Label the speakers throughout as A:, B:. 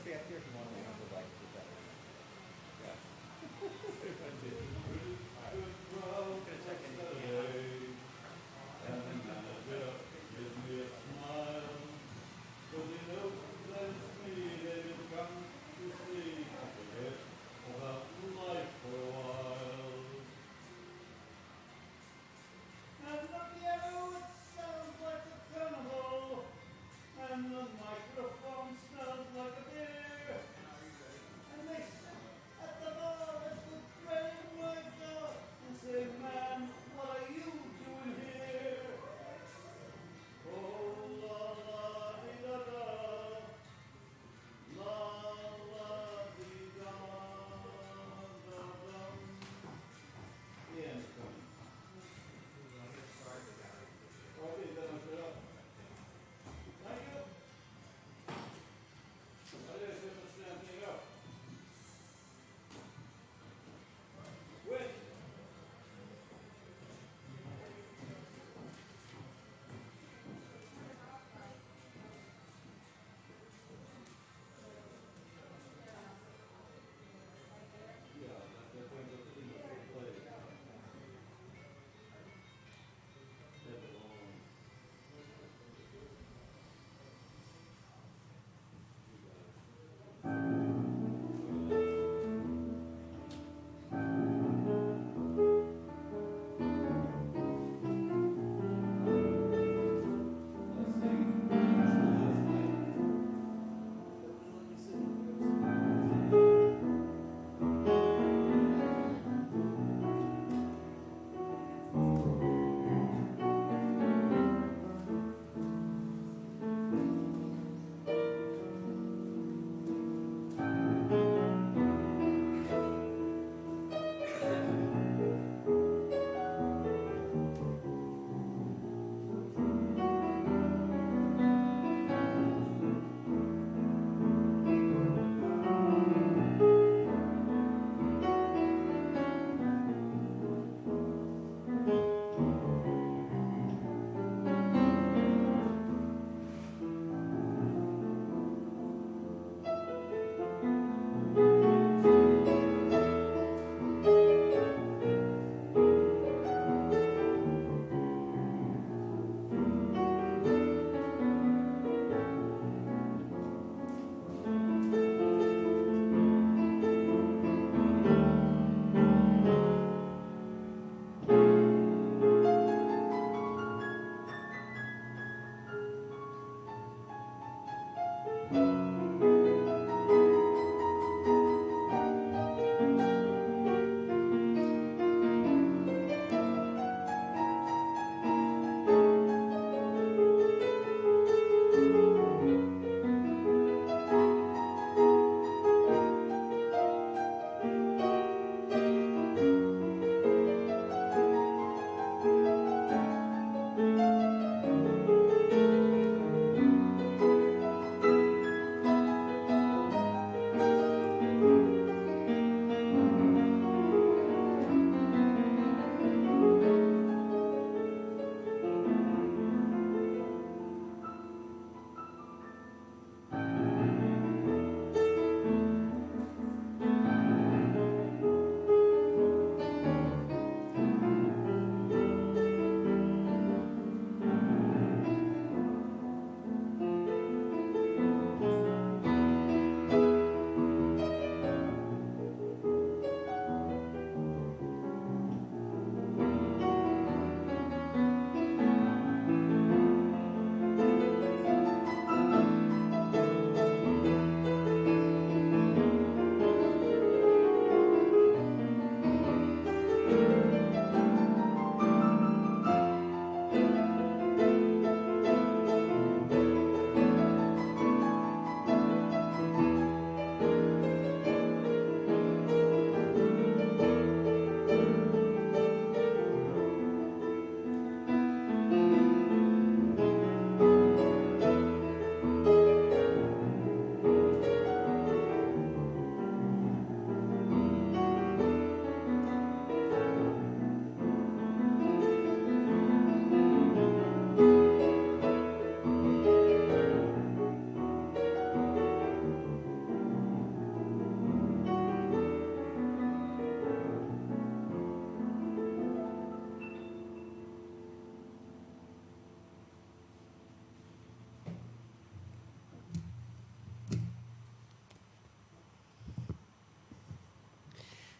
A: stay up here if you want to wait until like 2 seconds. Yeah. Alright. Gonna check in here.
B: Give me a smile, cause it upsets me that you've come to see. Forget about life for a while. And the piano, it sounds like a carnival, and the microphone smells like a beer. And they sit at the bar as the train winds down.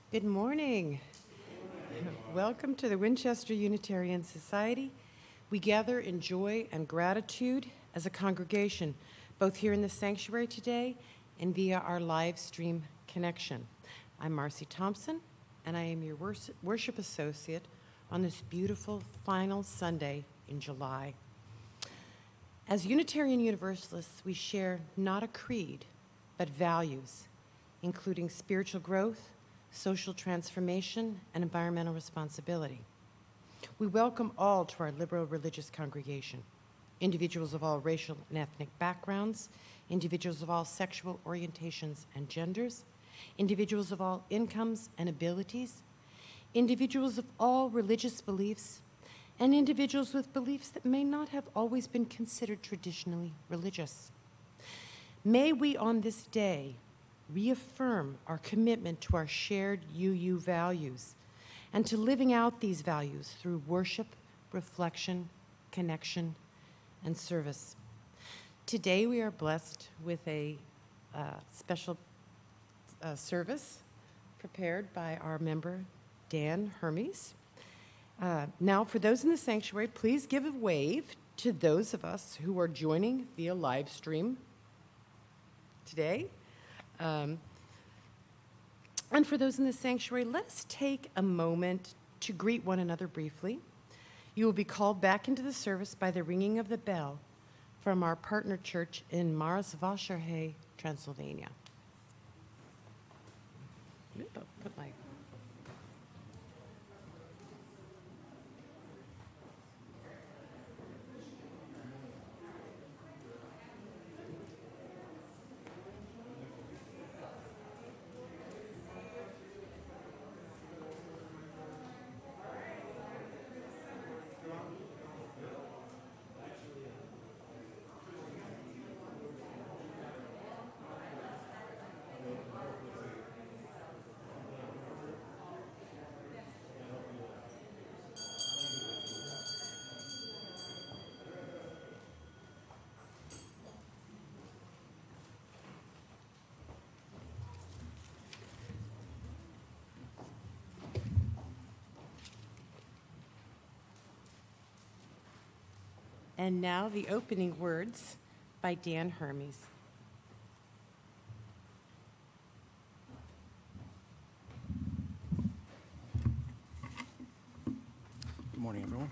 C: Good morning. Welcome to the Winchester Unitarian Society. We gather in joy and gratitude as a congregation, both here in the sanctuary today and via our live stream connection. I'm Marcy Thompson, and I am your worship associate on this beautiful final Sunday in July. As Unitarian Universalists, we share not a creed, but values, including spiritual growth, social transformation, and environmental responsibility. We welcome all to our liberal religious congregation, individuals of all racial and ethnic backgrounds, individuals of all sexual orientations and genders, individuals of all incomes and abilities, individuals of all religious beliefs, and individuals with beliefs that may not have always been considered traditionally religious. May we on this day reaffirm our commitment to our shared UU values and to living out these values through worship, reflection, connection, and service. Today we are blessed with a special service prepared by our member, Dan Hermes. Now, for those in the sanctuary, please give a wave to those of us who are joining via live stream today. And for those in the sanctuary, let's take a moment to greet one another briefly. You will be called back into the service by the ringing of the bell from our partner church in Marosvasarhe, Transylvania. Put my And now the opening words by Dan Hermes.
D: Good morning, everyone.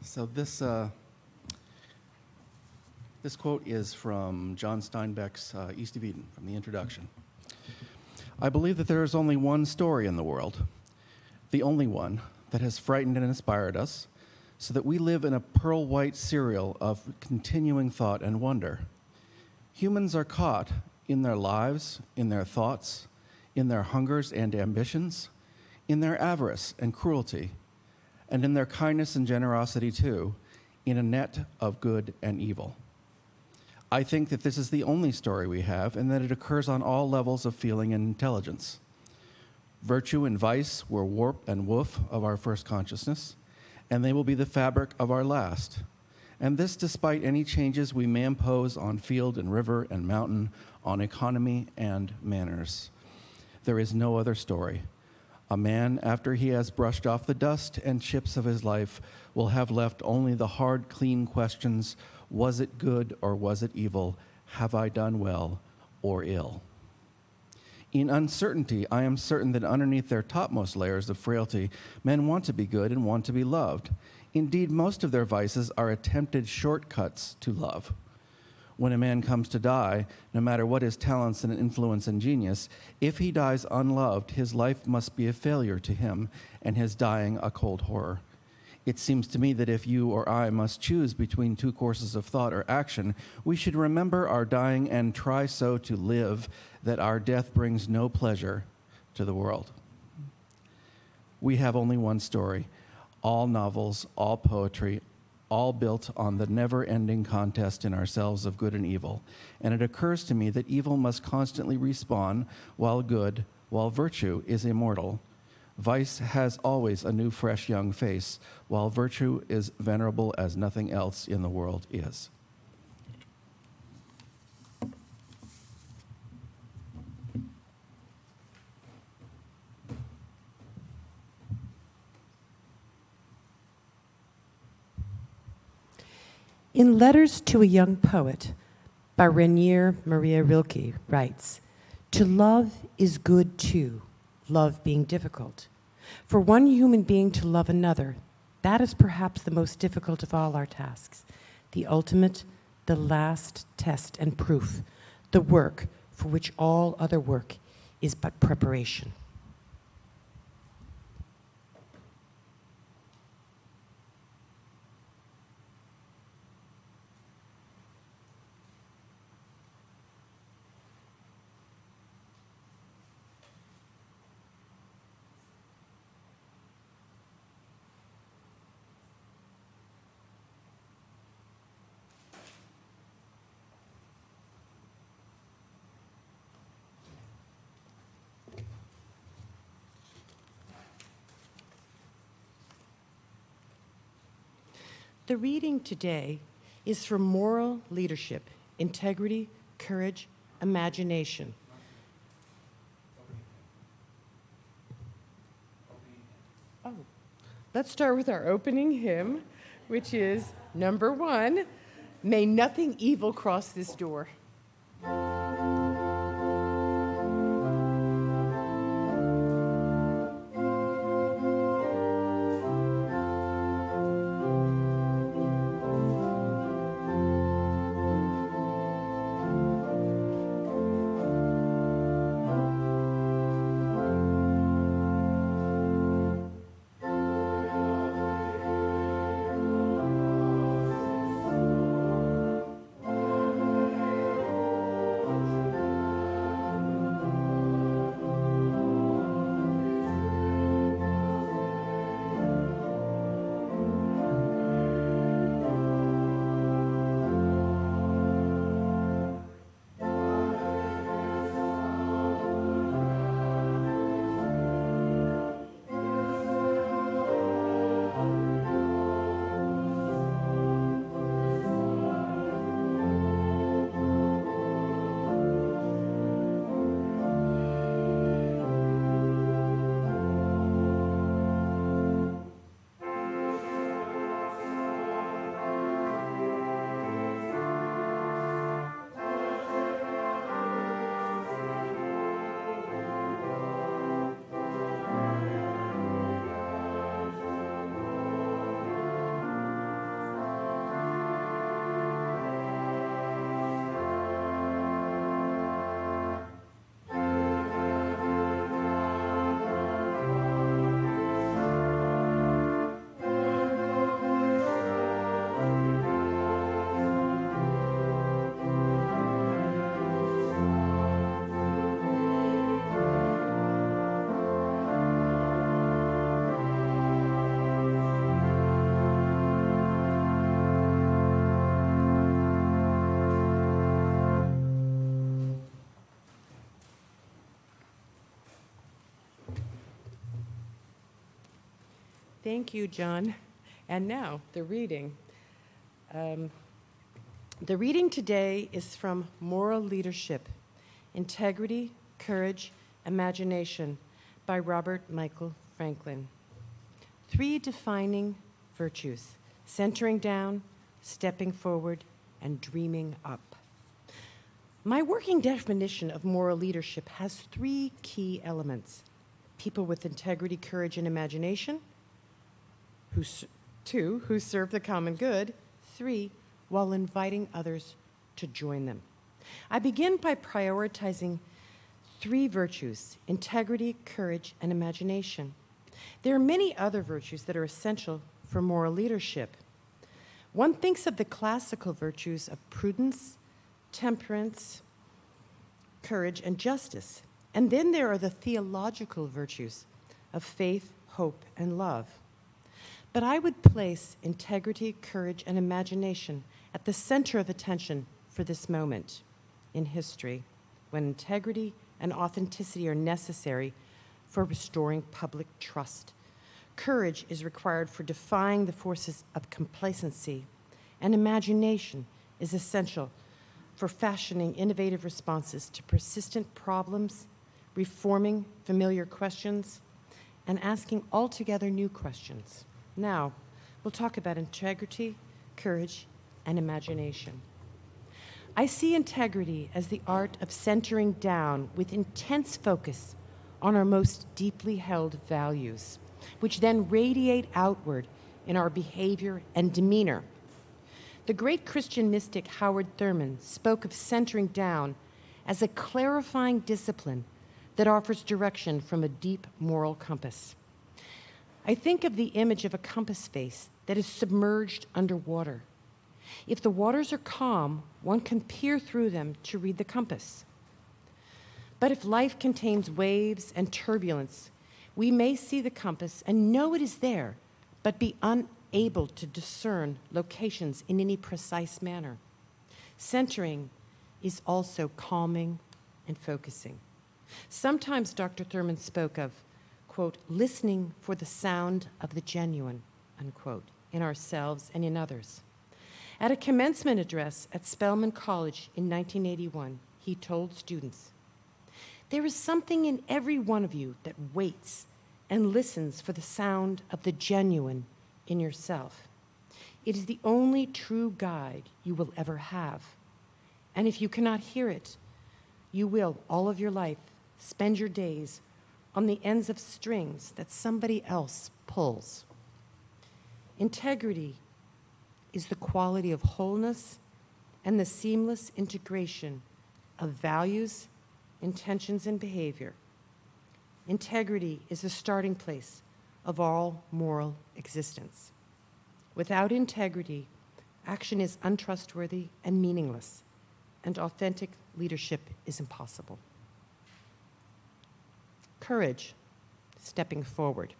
D: So this quote is from John Steinbeck's East of Eden, from the introduction. I believe that there is only one story in the world, the only one that has frightened and inspired us, so that we live in a pearl-white serial of continuing thought and wonder. Humans are caught in their lives, in their thoughts, in their hungers and ambitions, in their avarice and cruelty, and in their kindness and generosity too, in a net of good and evil. I think that this is the only story we have, and that it occurs on all levels of feeling and intelligence. Virtue and vice were warp and woof of our first consciousness, and they will be the fabric of our last. And this despite any changes we may impose on field and river and mountain, on economy and manners. There is no other story. A man, after he has brushed off the dust and chips of his life, will have left only the hard, clean questions: was it good or was it evil? Have I done well or ill? In uncertainty, I am certain that underneath their topmost layers of frailty, men want to be good and want to be loved. Indeed, most of their vices are attempted shortcuts to love. When a man comes to die, no matter what his talents and influence and genius, if he dies unloved, his life must be a failure to him, and his dying a cold horror. It seems to me that if you or I must choose between two courses of thought or action, we should remember our dying and try so to live that our death brings no pleasure to the world. We have only one story. All novels, all poetry, all built on the never-ending contest in ourselves of good and evil. And it occurs to me that evil must constantly respawn, while virtue is immortal. Vice has always a new, fresh, young face, while virtue is venerable as nothing else in the world is.
C: In Letters to a Young Poet by Rainier Maria Rilke writes, "To love is good too, love being difficult. For one human being to love another, that is perhaps the most difficult of all our tasks, the ultimate, the last test and proof, the work for which all other work is but preparation." The reading today is from Moral Leadership, Integrity, Courage, Imagination. Oh, let's start with our opening hymn, which is number 1, "May Nothing Evil Cross This Door." Thank you, John. And now, the reading. The reading today is from Moral Leadership, Integrity, Courage, Imagination by Robert Michael Franklin. 3 defining virtues: centering down, stepping forward, and dreaming up. My working definition of moral leadership has 3 key elements: people with integrity, courage, and imagination; 2, who serve the common good; 3, while inviting others to join them. I begin by prioritizing 3 virtues: integrity, courage, and imagination. There are many other virtues that are essential for moral leadership. One thinks of the classical virtues of prudence, temperance, courage, and justice. And then there are the theological virtues of faith, hope, and love. But I would place integrity, courage, and imagination at the center of attention for this moment in history, when integrity and authenticity are necessary for restoring public trust. Courage is required for defying the forces of complacency, and imagination is essential for fashioning innovative responses to persistent problems, reforming familiar questions, and asking altogether new questions. Now, we'll talk about integrity, courage, and imagination. I see integrity as the art of centering down with intense focus on our most deeply held values, which then radiate outward in our behavior and demeanor. The great Christian mystic Howard Thurman spoke of centering down as a clarifying discipline that offers direction from a deep moral compass. I think of the image of a compass face that is submerged underwater. If the waters are calm, one can peer through them to read the compass. But if life contains waves and turbulence, we may see the compass and know it is there, but be unable to discern locations in any precise manner. Centering is also calming and focusing. Sometimes Dr. Thurman spoke of, quote, listening for the sound of the genuine, unquote, in ourselves and in others. At a commencement address at Spelman College in 1981, he told students, "There is something in every one of you that waits and listens for the sound of the genuine in yourself. It is the only true guide you will ever have. And if you cannot hear it, you will, all of your life, spend your days on the ends of strings that somebody else pulls." Integrity is the quality of wholeness and the seamless integration of values, intentions, and behavior. Integrity is the starting place of all moral existence. Without integrity, action is untrustworthy and meaningless, and authentic leadership is impossible. Courage, stepping forward.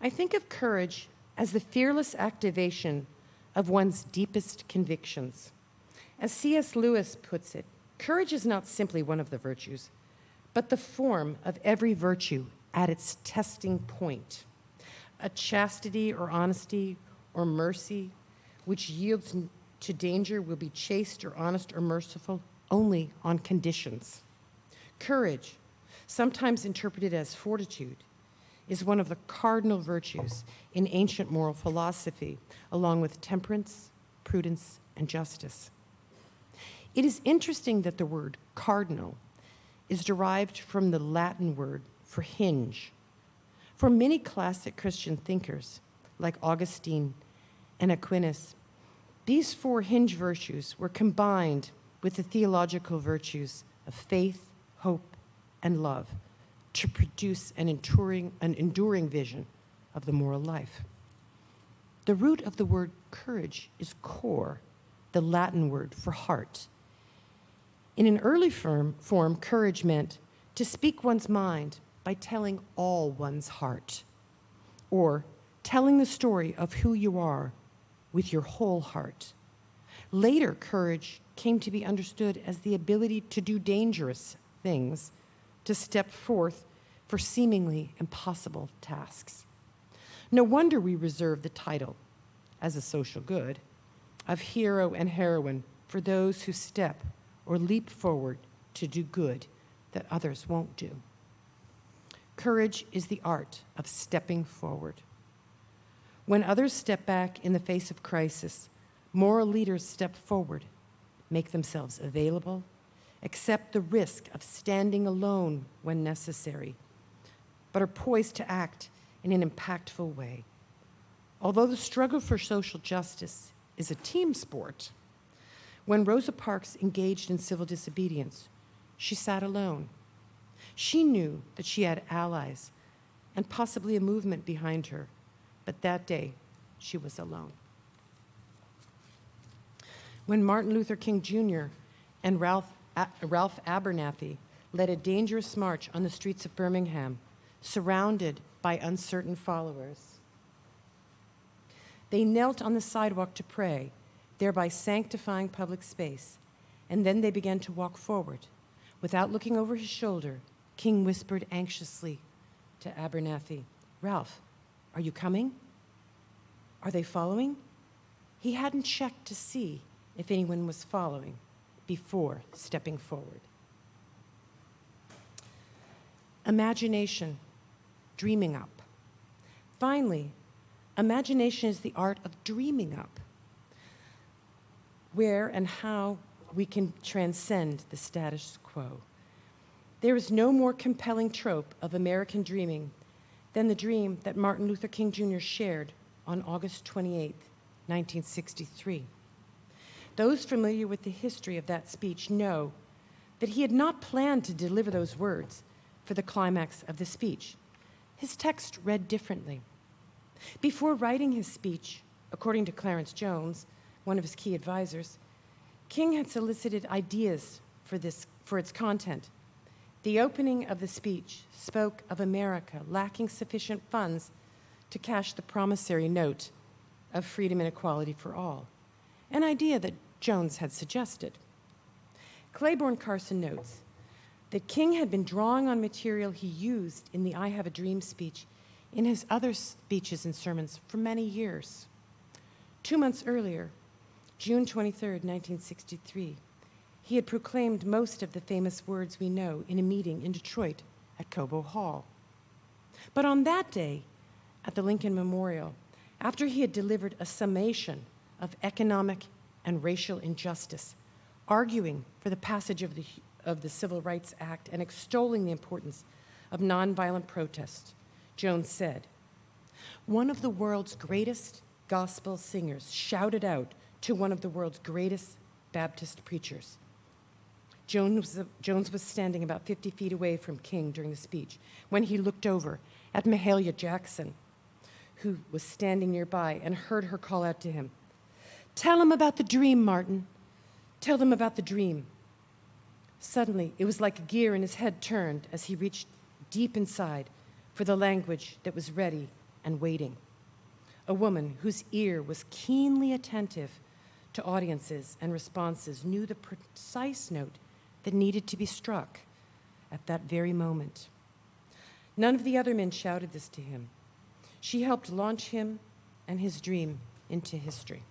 C: I think of courage as the fearless activation of one's deepest convictions. As C.S. Lewis puts it, courage is not simply one of the virtues, but the form of every virtue at its testing point. A chastity or honesty or mercy which yields to danger will be chaste or honest or merciful only on conditions. Courage, sometimes interpreted as fortitude, is one of the cardinal virtues in ancient moral philosophy, along with temperance, prudence, and justice. It is interesting that the word cardinal is derived from the Latin word for hinge. For many classic Christian thinkers, like Augustine and Aquinas, these four hinge virtues were combined with the theological virtues of faith, hope, and love to produce an enduring vision of the moral life. The root of the word courage is cor, the Latin word for heart. In an early form, courage meant to speak one's mind by telling all one's heart, or telling the story of who you are with your whole heart. Later, courage came to be understood as the ability to do dangerous things, to step forth for seemingly impossible tasks. No wonder we reserve the title, as a social good, of hero and heroine for those who step or leap forward to do good that others won't do. Courage is the art of stepping forward. When others step back in the face of crisis, moral leaders step forward, make themselves available, accept the risk of standing alone when necessary, but are poised to act in an impactful way. Although the struggle for social justice is a team sport, when Rosa Parks engaged in civil disobedience, she sat alone. She knew that she had allies and possibly a movement behind her, but that day she was alone. When Martin Luther King Jr. and Ralph Abernathy led a dangerous march on the streets of Birmingham, surrounded by uncertain followers, they knelt on the sidewalk to pray, thereby sanctifying public space, and then they began to walk forward. Without looking over his shoulder, King whispered anxiously to Abernathy, "Ralph, are you coming? Are they following?" He hadn't checked to see if anyone was following before stepping forward. Imagination, dreaming up. Finally, imagination is the art of dreaming up. where and how we can transcend the status quo. There is no more compelling trope of American dreaming than the dream that Martin Luther King Jr. shared on August 28, 1963. Those familiar with the history of that speech know that he had not planned to deliver those words for the climax of the speech. His text read differently. Before writing his speech, according to Clarence Jones, one of his key advisors, King had solicited ideas for its content. The opening of the speech spoke of America lacking sufficient funds to cash the promissory note of freedom and equality for all, an idea that Jones had suggested. Claiborne Carson notes that King had been drawing on material he used in the I Have a Dream speech in his other speeches and sermons for many years. 2 months earlier, June 23, 1963, he had proclaimed most of the famous words we know in a meeting in Detroit at Cobo Hall. But on that day, at the Lincoln Memorial, after he had delivered a summation of economic and racial injustice, arguing for the passage of the Civil Rights Act and extolling the importance of nonviolent protest, Jones said, "One of the world's greatest gospel singers shouted out to one of the world's greatest Baptist preachers." Jones was standing about 50 feet away from King during the speech when he looked over at Mahalia Jackson, who was standing nearby, and heard her call out to him, "Tell them about the dream, Martin. Tell them about the dream." Suddenly, it was like a gear in his head turned as he reached deep inside for the language that was ready and waiting. A woman whose ear was keenly attentive to audiences and responses knew the precise note that needed to be struck at that very moment. None of the other men shouted this to him. She helped launch him and his dream into history.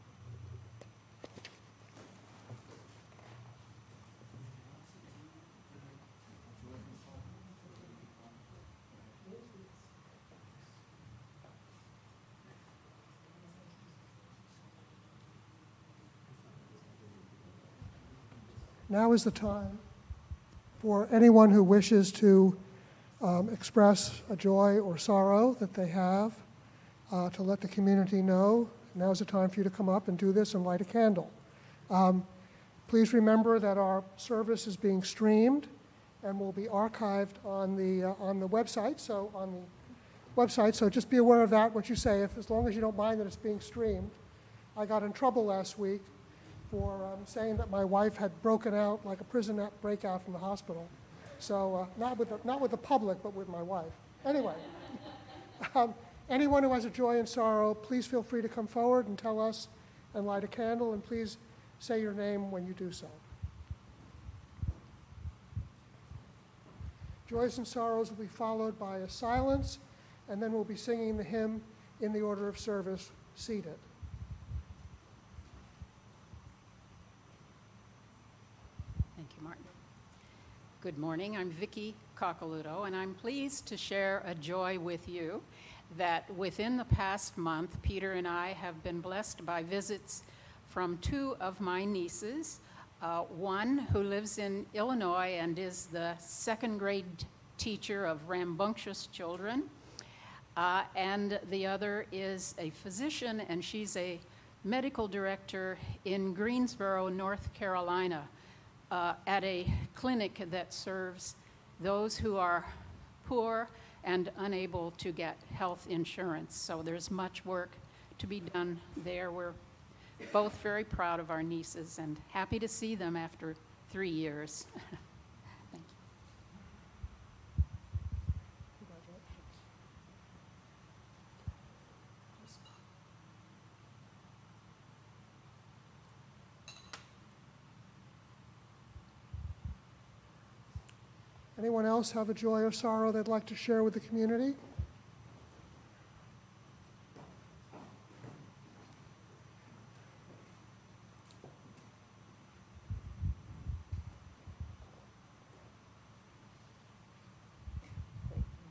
E: Now is the time for anyone who wishes to express a joy or sorrow that they have to let the community know. Now is the time for you to come up and do this and light a candle. Please remember that our service is being streamed and will be archived on the website. So just be aware of that. What you say, as long as you don't mind that it's being streamed. I got in trouble last week for saying that my wife had broken out like a prison breakout from the hospital. So not with the public, but with my wife. Anyway, anyone who has a joy and sorrow, please feel free to come forward and tell us and light a candle, and please say your name when you do so. Joys and sorrows will be followed by a silence, and then we'll be singing the hymn in the order of service, seated.
F: Thank you, Martin. Good morning. I'm Vicki Coccaluto, and I'm pleased to share a joy with you that within the past month, Peter and I have been blessed by visits from two of my nieces, one who lives in Illinois and is the second grade teacher of rambunctious children, and the other is a physician, and she's a medical director in Greensboro, North Carolina, at a clinic that serves those who are poor and unable to get health insurance. So there's much work to be done there. We're both very proud of our nieces and happy to see them after 3 years. Thank you.
E: Anyone else have a joy or sorrow they'd like to share with the community?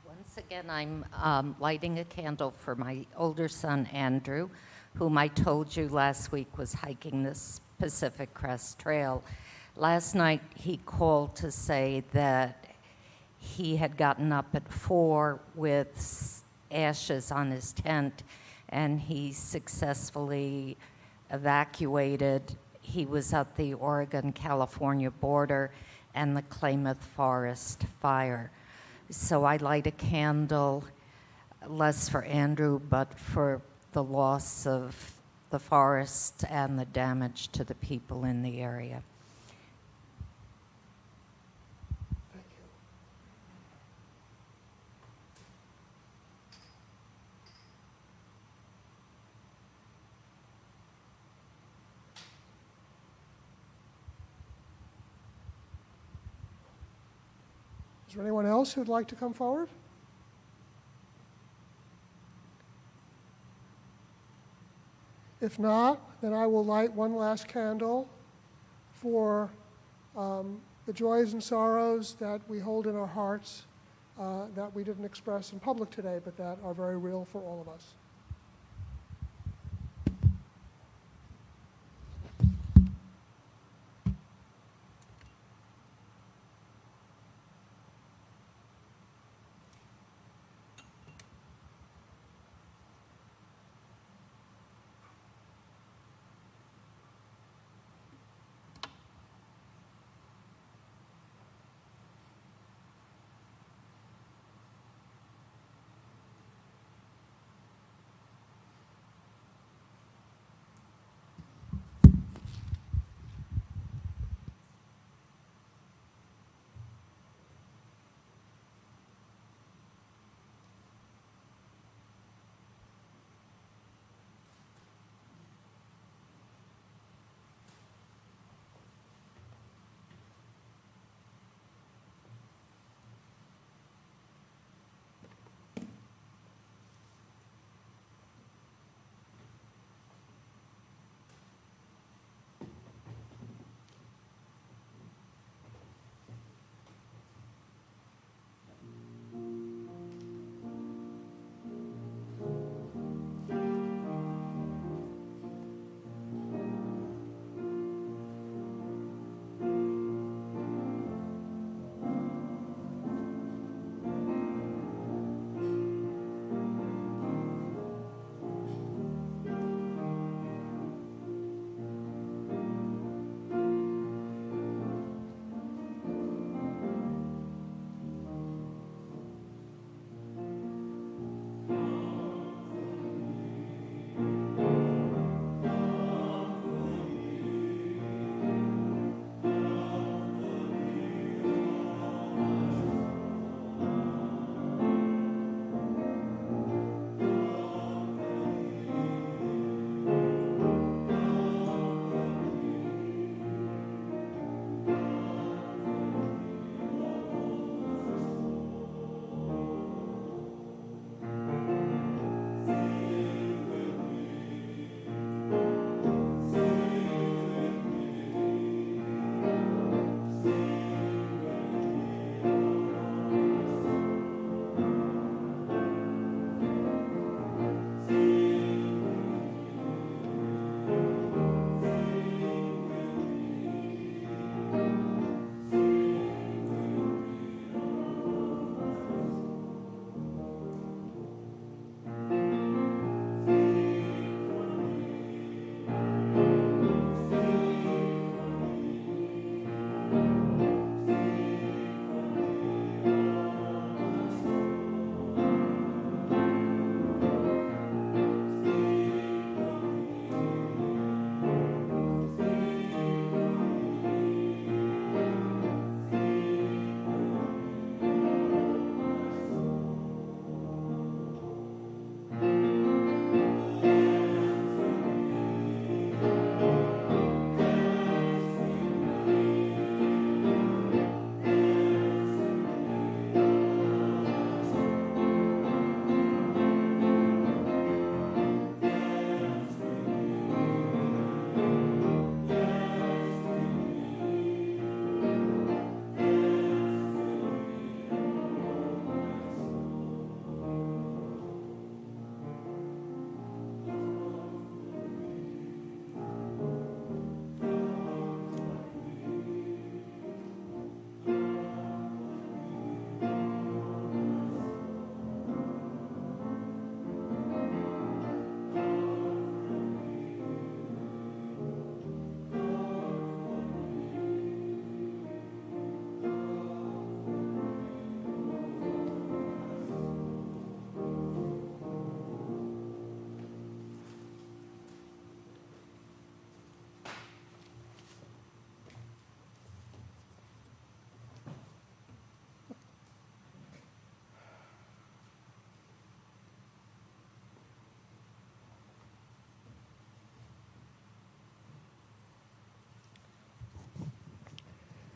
G: Once again, I'm lighting a candle for my older son, Andrew, whom I told you last week was hiking this Pacific Crest Trail. Last night, he called to say that he had gotten up at 4 with ashes on his tent, and he successfully evacuated. He was at the Oregon-California border and the Klamath Forest fire. So I light a candle, less for Andrew, but for the loss of the forest and the damage to the people in the area.
E: Thank you. Is there anyone else who'd like to come forward? If not, then I will light one last candle for the joys and sorrows that we hold in our hearts that we didn't express in public today, but that are very real for all of us.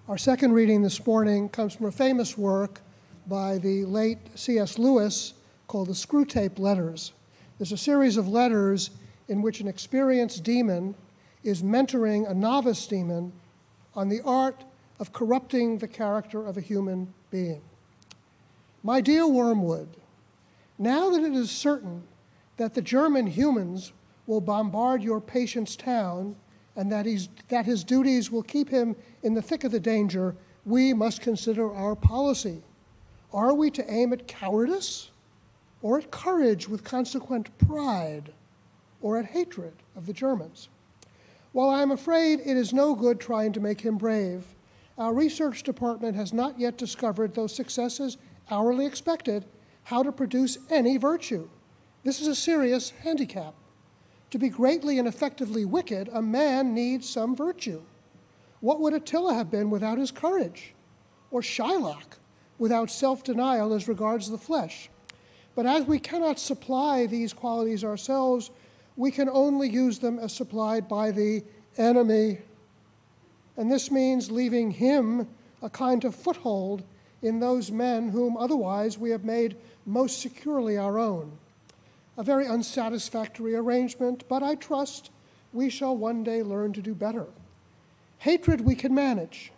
E: Our second reading this morning comes from a famous work by the late C.S. Lewis called the Screwtape Letters. There's a series of letters in which an experienced demon is mentoring a novice demon on the art of corrupting the character of a human being. My dear Wormwood, now that it is certain that the German humans will bombard your patient's town and that his duties will keep him in the thick of the danger, we must consider our policy. Are we to aim at cowardice, or at courage with consequent pride, or at hatred of the Germans? While I am afraid it is no good trying to make him brave, our research department has not yet discovered, though successes hourly expected, how to produce any virtue. This is a serious handicap. To be greatly and effectively wicked, a man needs some virtue. What would Attila have been without his courage? Or Shylock without self-denial as regards the flesh? But as we cannot supply these qualities ourselves, we can only use them as supplied by the enemy. And this means leaving him a kind of foothold in those men whom otherwise we have made most securely our own. A very unsatisfactory arrangement, but I trust we shall one day learn to do better. Hatred we can manage.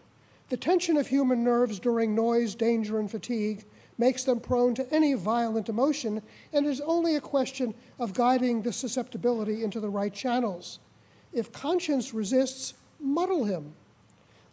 E: The tension of human nerves during noise, danger, and fatigue makes them prone to any violent emotion, and it is only a question of guiding the susceptibility into the right channels. If conscience resists, muddle him.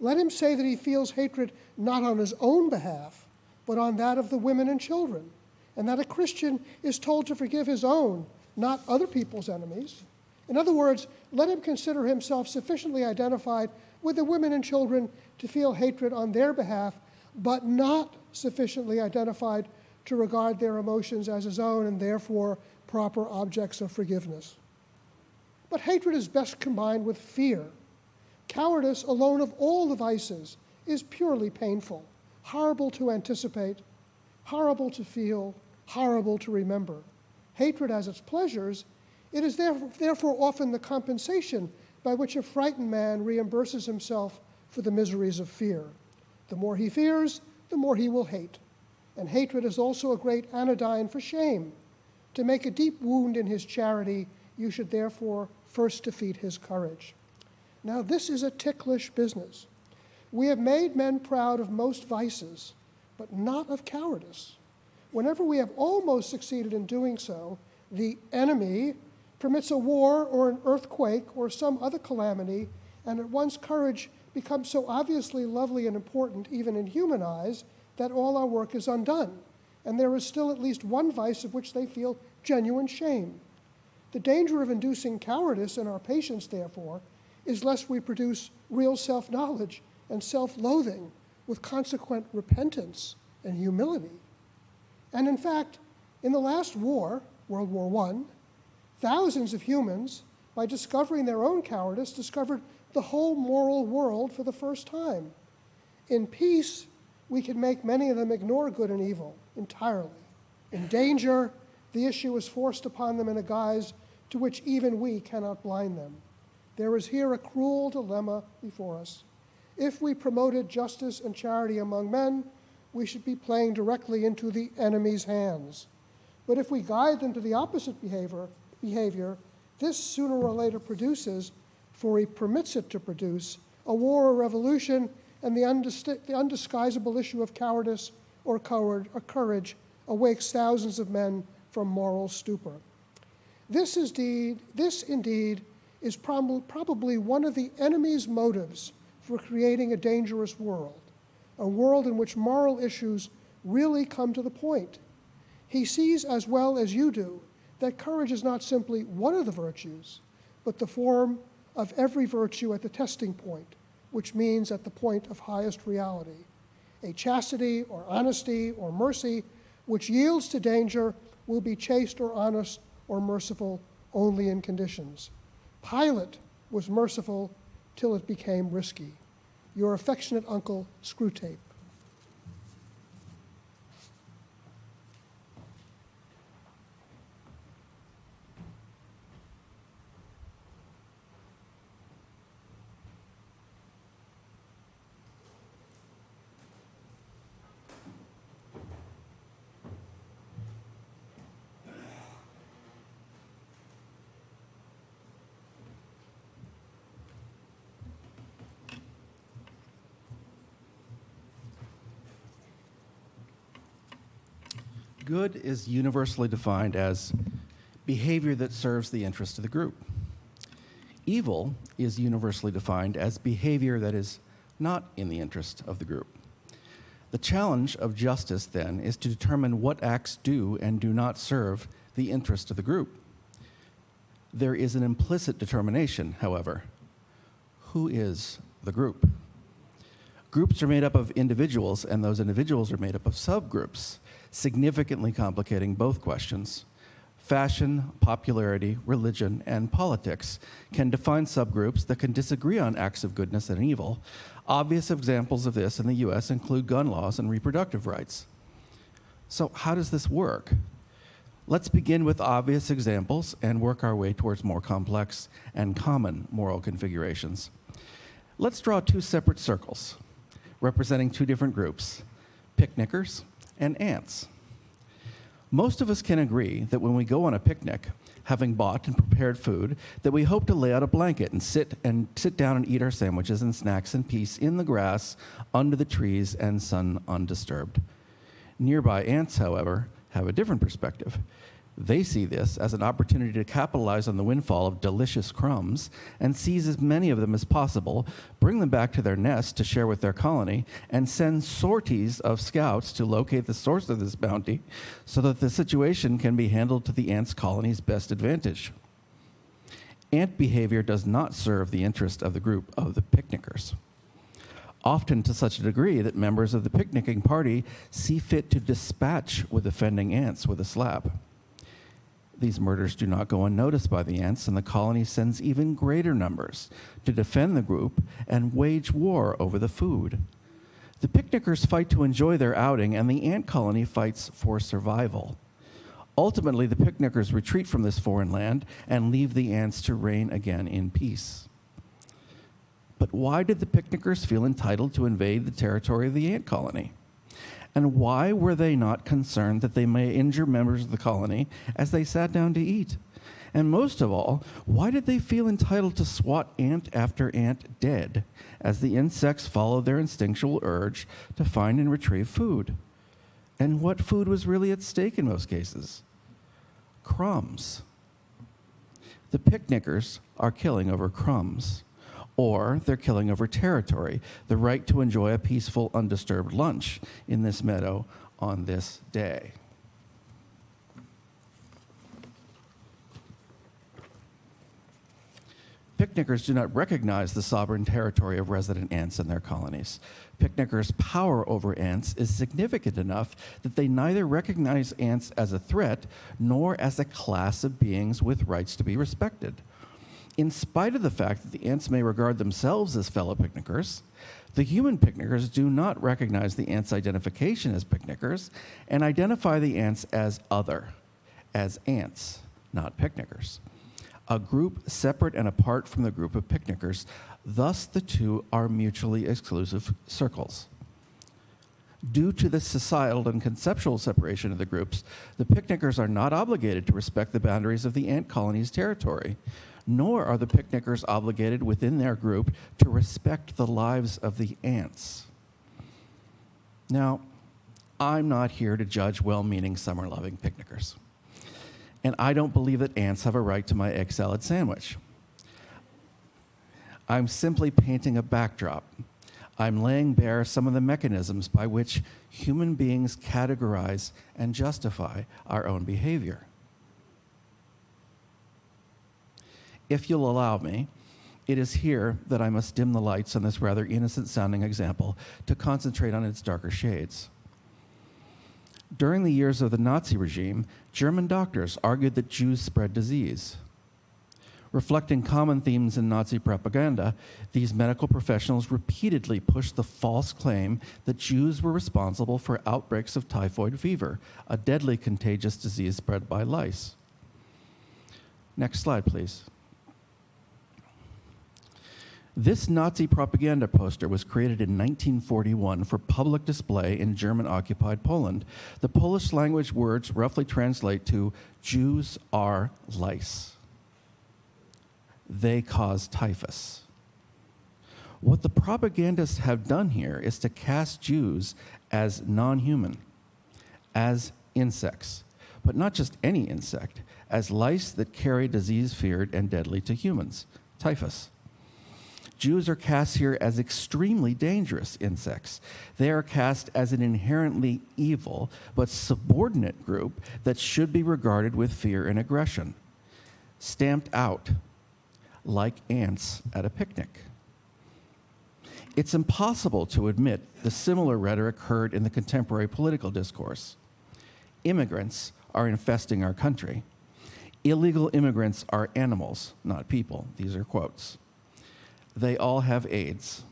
E: Let him say that he feels hatred not on his own behalf, but on that of the women and children, and that a Christian is told to forgive his own, not other people's enemies. In other words, let him consider himself sufficiently identified with the women and children to feel hatred on their behalf, but not sufficiently identified to regard their emotions as his own and therefore proper objects of forgiveness. But hatred is best combined with fear. Cowardice, alone of all the vices, is purely painful, horrible to anticipate, horrible to feel, horrible to remember. Hatred has its pleasures. It is therefore often the compensation by which a frightened man reimburses himself for the miseries of fear. The more he fears, the more he will hate. And hatred is also a great anodyne for shame. To make a deep wound in his charity, you should therefore first defeat his courage. Now, this is a ticklish business. We have made men proud of most vices, but not of cowardice. Whenever we have almost succeeded in doing so, the enemy permits a war or an earthquake or some other calamity, and at once courage becomes so obviously lovely and important, even in human eyes, that all our work is undone, and there is still at least one vice of which they feel genuine shame. The danger of inducing cowardice in our patients, therefore, is lest we produce real self-knowledge and self-loathing with consequent repentance and humility. And in fact, in the last war, World War I, thousands of humans, by discovering their own cowardice, discovered the whole moral world for the first time. In peace, we can make many of them ignore good and evil entirely. In danger, the issue is forced upon them in a guise to which even we cannot blind them. There is here a cruel dilemma before us. If we promoted justice and charity among men, we should be playing directly into the enemy's hands. But if we guide them to the opposite behavior, this sooner or later produces, for he permits it to produce, a war or revolution, and the undisguisable issue of cowardice or courage awakes thousands of men from moral stupor. This indeed is probably one of the enemy's motives for creating a dangerous world, a world in which moral issues really come to the point. He sees as well as you do that courage is not simply one of the virtues, but the form of every virtue at the testing point, which means at the point of highest reality. A chastity or honesty or mercy which yields to danger will be chaste or honest or merciful only in conditions. Pilate was merciful till it became risky. Your affectionate uncle, Screwtape.
D: Good is universally defined as behavior that serves the interest of the group. Evil is universally defined as behavior that is not in the interest of the group. The challenge of justice, then, is to determine what acts do and do not serve the interest of the group. There is an implicit determination, however. Who is the group? Groups are made up of individuals, and those individuals are made up of subgroups, significantly complicating both questions. Fashion, popularity, religion, and politics can define subgroups that can disagree on acts of goodness and evil. Obvious examples of this in the US include gun laws and reproductive rights. So how does this work? Let's begin with obvious examples and work our way towards more complex and common moral configurations. Let's draw two separate circles representing two different groups, picnickers and ants. Most of us can agree that when we go on a picnic, having bought and prepared food, that we hope to lay out a blanket and sit down and eat our sandwiches and snacks in peace in the grass, under the trees, and sun undisturbed. Nearby ants, however, have a different perspective. They see this as an opportunity to capitalize on the windfall of delicious crumbs and seize as many of them as possible, bring them back to their nest to share with their colony, and send sorties of scouts to locate the source of this bounty so that the situation can be handled to the ants' colony's best advantage. Ant behavior does not serve the interest of the group of the picnickers, often to such a degree that members of the picnicking party see fit to dispatch with offending ants with a slap. These murders do not go unnoticed by the ants, and the colony sends even greater numbers to defend the group and wage war over the food. The picnickers fight to enjoy their outing, and the ant colony fights for survival. Ultimately, the picnickers retreat from this foreign land and leave the ants to reign again in peace. But why did the picnickers feel entitled to invade the territory of the ant colony? And why were they not concerned that they may injure members of the colony as they sat down to eat? And most of all, why did they feel entitled to swat ant after ant dead as the insects followed their instinctual urge to find and retrieve food? And what food was really at stake in most cases? Crumbs. The picnickers are killing over crumbs. Or they're killing over territory, the right to enjoy a peaceful, undisturbed lunch in this meadow on this day. Picnickers do not recognize the sovereign territory of resident ants and their colonies. Picnickers' power over ants is significant enough that they neither recognize ants as a threat nor as a class of beings with rights to be respected. In spite of the fact that the ants may regard themselves as fellow picnickers, the human picnickers do not recognize the ants' identification as picnickers and identify the ants as other, as ants, not picnickers. A group separate and apart from the group of picnickers, thus the two are mutually exclusive circles. Due to this societal and conceptual separation of the groups, the picnickers are not obligated to respect the boundaries of the ant colony's territory, nor are the picnickers obligated within their group to respect the lives of the ants. Now, I'm not here to judge well-meaning, summer-loving picnickers. And I don't believe that ants have a right to my egg salad sandwich. I'm simply painting a backdrop. I'm laying bare some of the mechanisms by which human beings categorize and justify our own behavior. If you'll allow me, it is here that I must dim the lights on this rather innocent-sounding example to concentrate on its darker shades. During the years of the Nazi regime, German doctors argued that Jews spread disease. Reflecting common themes in Nazi propaganda, these medical professionals repeatedly pushed the false claim that Jews were responsible for outbreaks of typhoid fever, a deadly contagious disease spread by lice. Next slide, please. This Nazi propaganda poster was created in 1941 for public display in German-occupied Poland. The Polish language words roughly translate to, "Jews are lice. They cause typhus." What the propagandists have done here is to cast Jews as non-human, as insects, but not just any insect, as lice that carry disease feared and deadly to humans, typhus. Jews are cast here as extremely dangerous insects. They are cast as an inherently evil but subordinate group that should be regarded with fear and aggression, stamped out like ants at a picnic. It's impossible to admit the similar rhetoric heard in the contemporary political discourse. Immigrants are infesting our country. Illegal immigrants are animals, not people. These are quotes. They all have AIDS.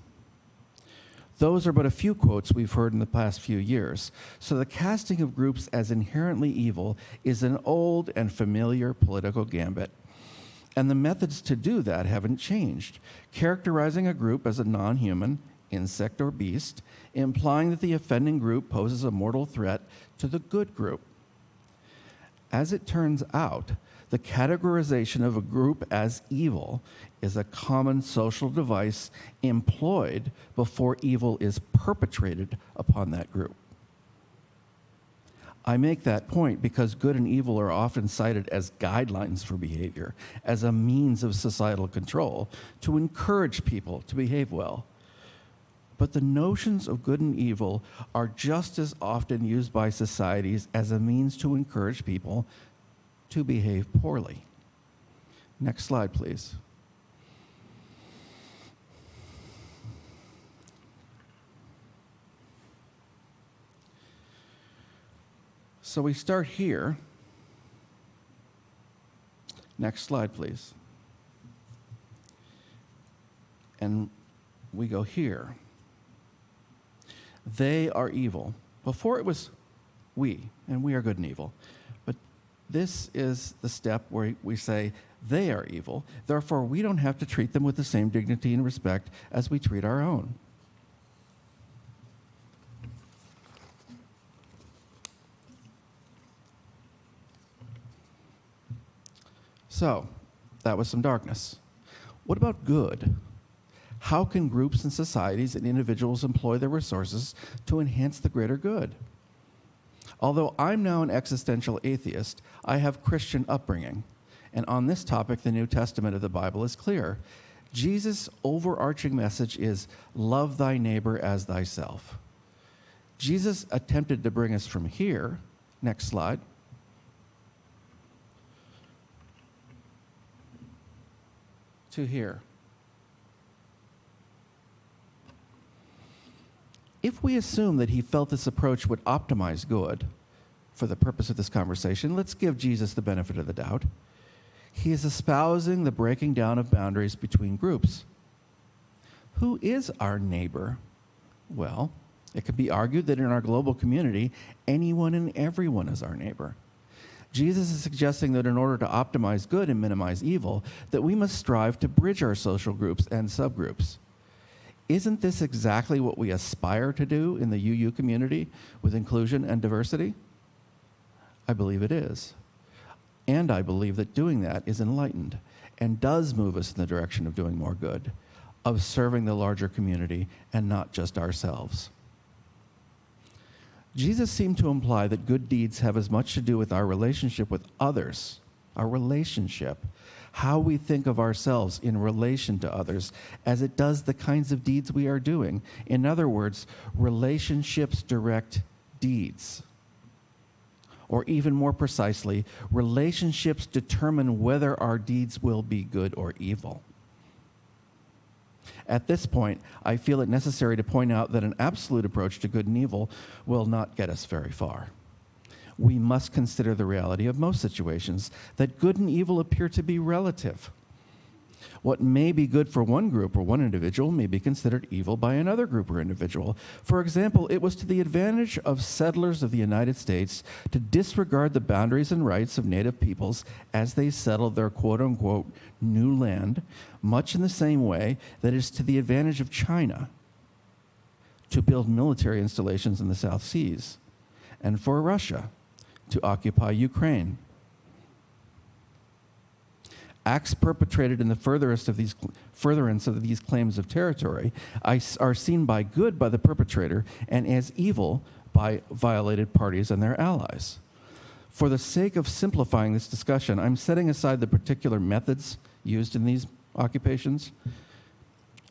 D: Those are but a few quotes we've heard in the past few years. So the casting of groups as inherently evil is an old and familiar political gambit. And the methods to do that haven't changed, characterizing a group as a non-human, insect or beast, implying that the offending group poses a mortal threat to the good group. As it turns out, the categorization of a group as evil is a common social device employed before evil is perpetrated upon that group. I make that point because good and evil are often cited as guidelines for behavior, as a means of societal control to encourage people to behave well. But the notions of good and evil are just as often used by societies as a means to encourage people to behave poorly. Next slide, please. So we start here. Next slide, please. And we go here. They are evil. Before it was we, and we are good and evil. But this is the step where we say they are evil. Therefore, we don't have to treat them with the same dignity and respect as we treat our own. So, that was some darkness. What about good? How can groups and societies and individuals employ their resources to enhance the greater good? Although I'm now an existential atheist, I have Christian upbringing. And on this topic, the New Testament of the Bible is clear. Jesus' overarching message is, love thy neighbor as thyself. Jesus attempted to bring us from here, next slide, to here. If we assume that he felt this approach would optimize good for the purpose of this conversation, let's give Jesus the benefit of the doubt. He is espousing the breaking down of boundaries between groups. Who is our neighbor? Well, it could be argued that in our global community, anyone and everyone is our neighbor. Jesus is suggesting that in order to optimize good and minimize evil, that we must strive to bridge our social groups and subgroups. Isn't this exactly what we aspire to do in the UU community with inclusion and diversity? I believe it is. And I believe that doing that is enlightened and does move us in the direction of doing more good, of serving the larger community and not just ourselves. Jesus seemed to imply that good deeds have as much to do with our relationship with others, our relationship, how we think of ourselves in relation to others, as it does the kinds of deeds we are doing. In other words, relationships direct deeds. Or even more precisely, relationships determine whether our deeds will be good or evil. At this point, I feel it necessary to point out that an absolute approach to good and evil will not get us very far. We must consider the reality of most situations, that good and evil appear to be relative. What may be good for one group or one individual may be considered evil by another group or individual. For example, it was to the advantage of settlers of the United States to disregard the boundaries and rights of native peoples as they settled their quote-unquote new land, much in the same way that it is to the advantage of China to build military installations in the South Seas, and for Russia to occupy Ukraine. Acts perpetrated in the furtherance of these claims of territory are seen by the perpetrator and as evil by violated parties and their allies. For the sake of simplifying this discussion, I'm setting aside the particular methods used in these occupations.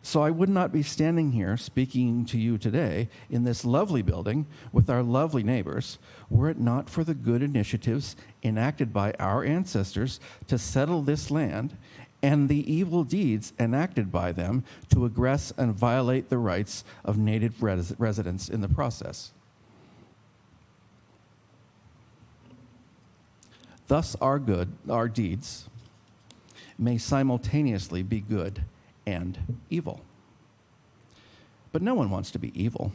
D: So I would not be standing here speaking to you today in this lovely building with our lovely neighbors were it not for the good initiatives enacted by our ancestors to settle this land and the evil deeds enacted by them to aggress and violate the rights of native residents in the process. Thus, our deeds may simultaneously be good and evil. But no one wants to be evil.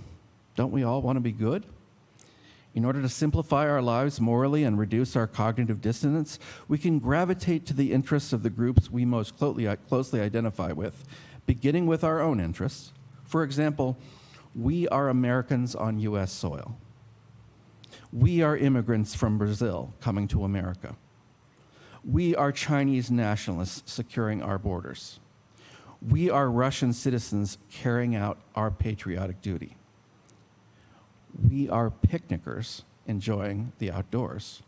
D: Don't we all want to be good? In order to simplify our lives morally and reduce our cognitive dissonance, we can gravitate to the interests of the groups we most closely identify with, beginning with our own interests. For example, we are Americans on U.S. soil. We are immigrants from Brazil coming to America. We are Chinese nationalists securing our borders. We are Russian citizens carrying out our patriotic duty. We are picnickers enjoying the outdoors.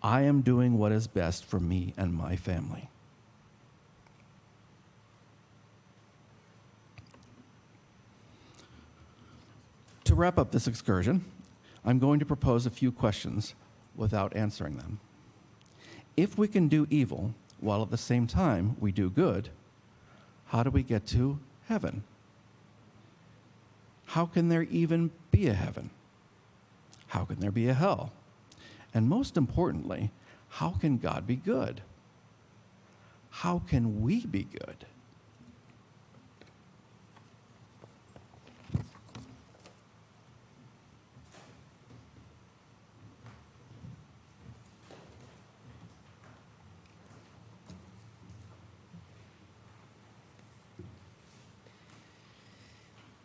D: I am doing what is best for me and my family. To wrap up this excursion, I'm going to propose a few questions without answering them. If we can do evil while at the same time we do good, how do we get to heaven? How can there even be a heaven? How can there be a hell? And most importantly, how can God be good? How can we be good?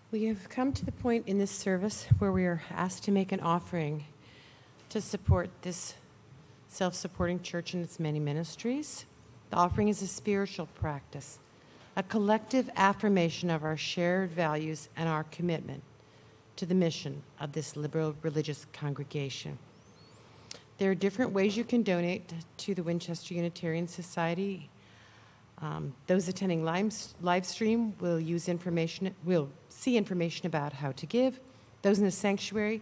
C: We have come to the point in this service where we are asked to make an offering to support this self-supporting church and its many ministries. The offering is a spiritual practice, a collective affirmation of our shared values and our commitment to the mission of this liberal religious congregation. There are different ways you can donate to the Winchester Unitarian Society. Those attending live stream will see information about how to give. Those in the sanctuary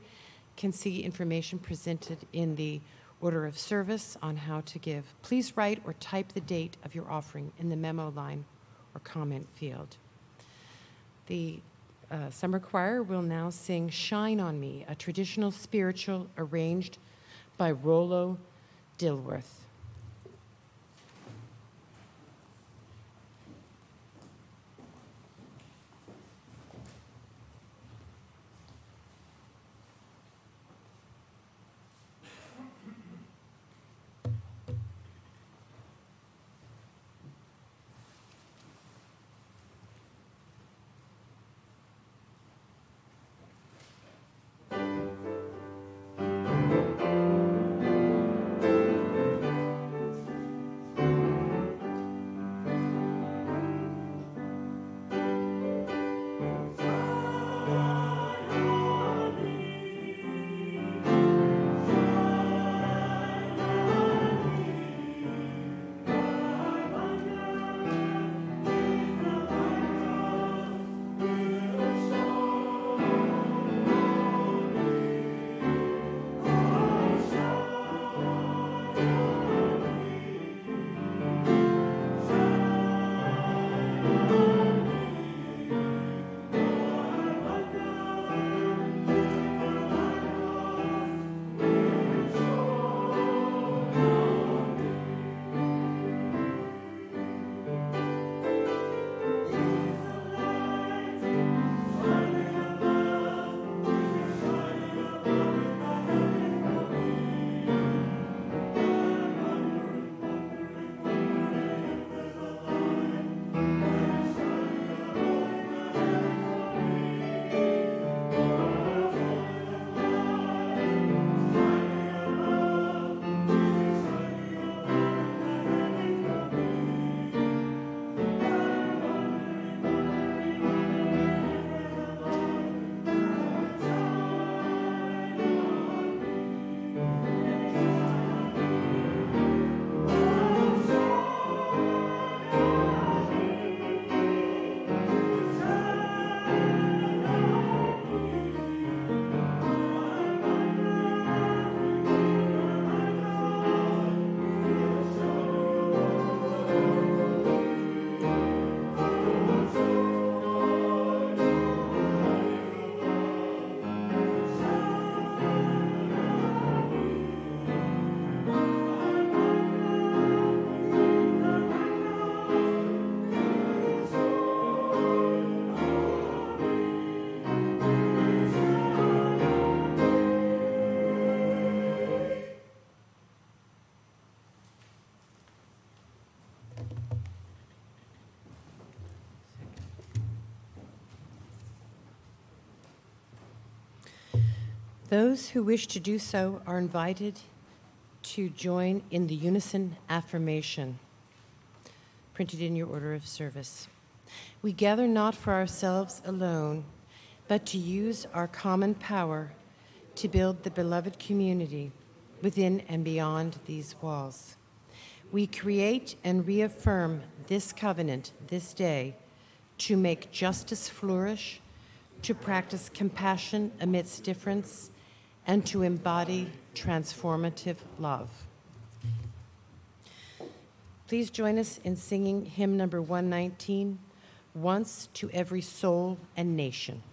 C: can see information presented in the order of service on how to give. Please write or type the date of your offering in the memo line or comment field. The summer choir will now sing Shine on Me, a traditional spiritual arranged by Rollo Dilworth. Those who wish to do so are invited to join in the unison affirmation printed in your order of service. We gather not for ourselves alone, but to use our common power to build the beloved community within and beyond these walls. We create and reaffirm this covenant this day to make justice flourish, to practice compassion amidst difference, and to embody transformative love. Please join us in singing hymn number 119, Once to Every Soul and Nation.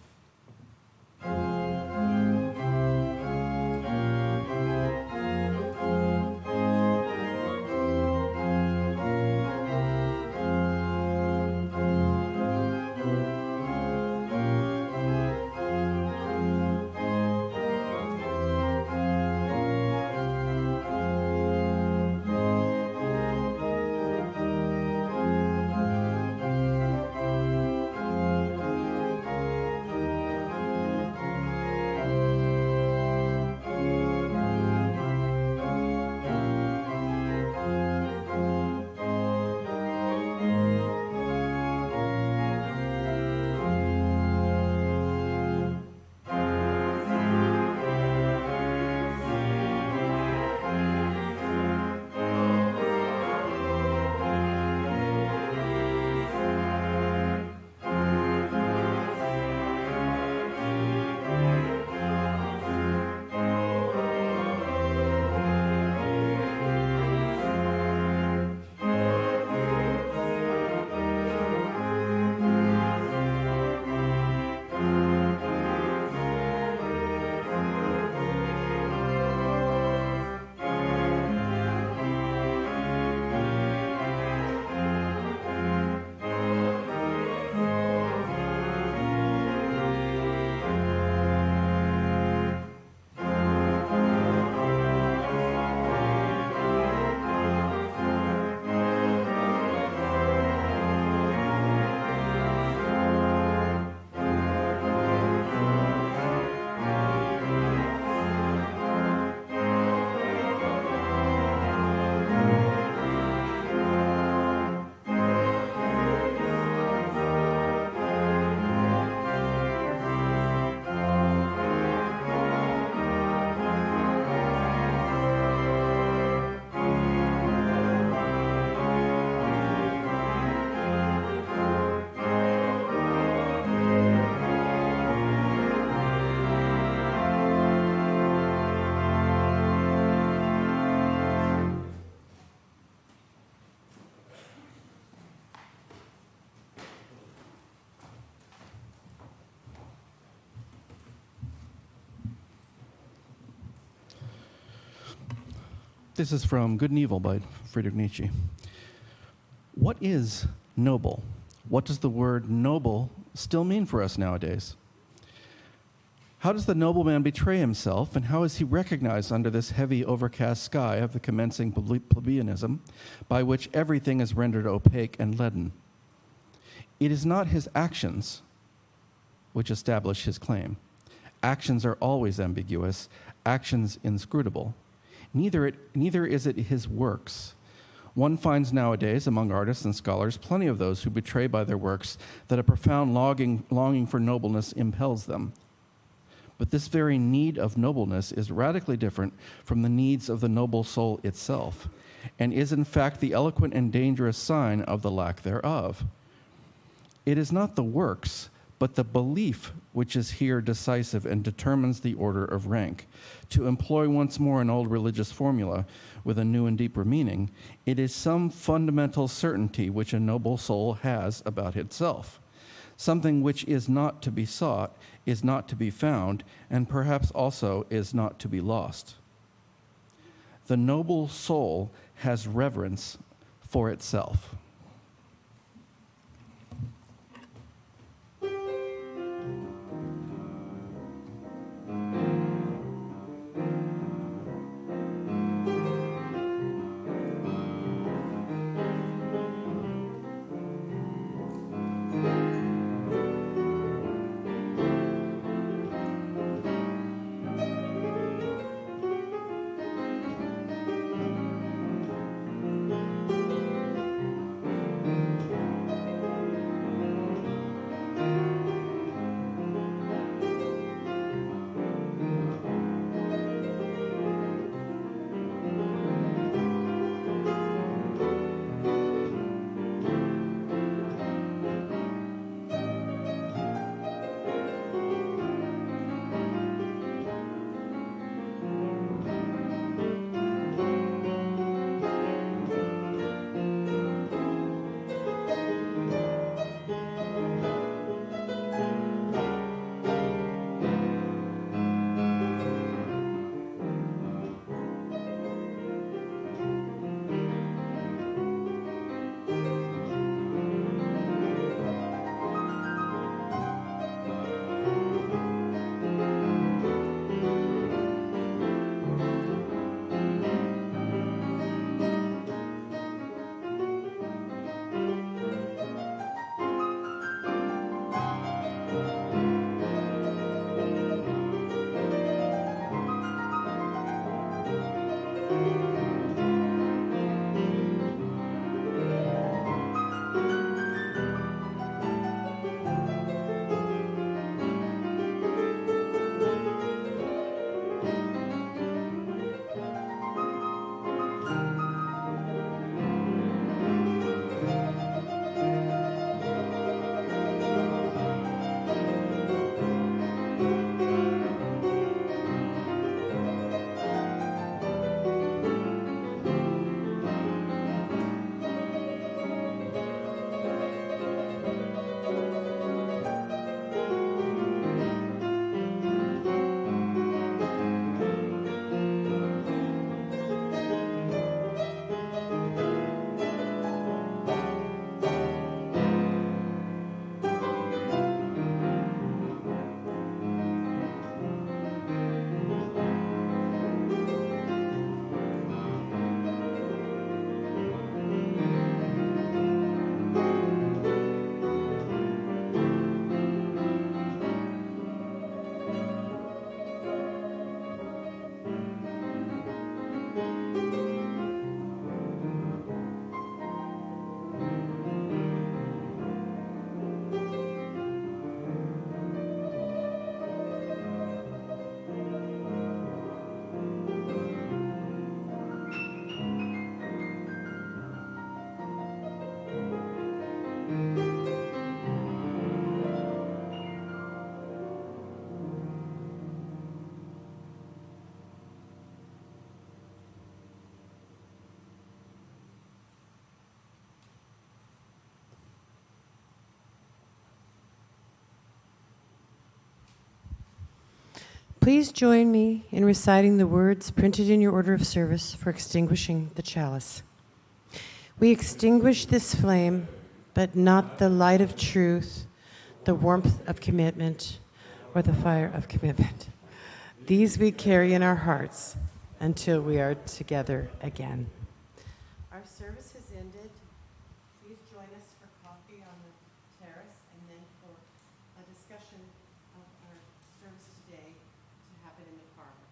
D: This is from Good and Evil by Friedrich Nietzsche. What is noble? What does the word noble still mean for us nowadays? How does the nobleman betray himself, and how is he recognized under this heavy, overcast sky of the commencing plebeianism, by which everything is rendered opaque and leaden? It is not his actions which establish his claim. Actions are always ambiguous, actions inscrutable. Neither is it his works. One finds nowadays among artists and scholars plenty of those who betray by their works that a profound longing for nobleness impels them. But this very need of nobleness is radically different from the needs of the noble soul itself, and is in fact the eloquent and dangerous sign of the lack thereof. It is not the works, but the belief which is here decisive and determines the order of rank. To employ once more an old religious formula with a new and deeper meaning, it is some fundamental certainty which a noble soul has about itself, something which is not to be sought, is not to be found, and perhaps also is not to be lost. The noble soul has reverence for itself.
C: Please join me in reciting the words printed in your order of service for extinguishing the chalice. We extinguish this flame, but not the light of truth, the warmth of commitment, or the fire of commitment. These we carry in our hearts until we are together again. Our service has ended. Please join us for coffee on the terrace and then for a discussion of our service today to happen in the parlor.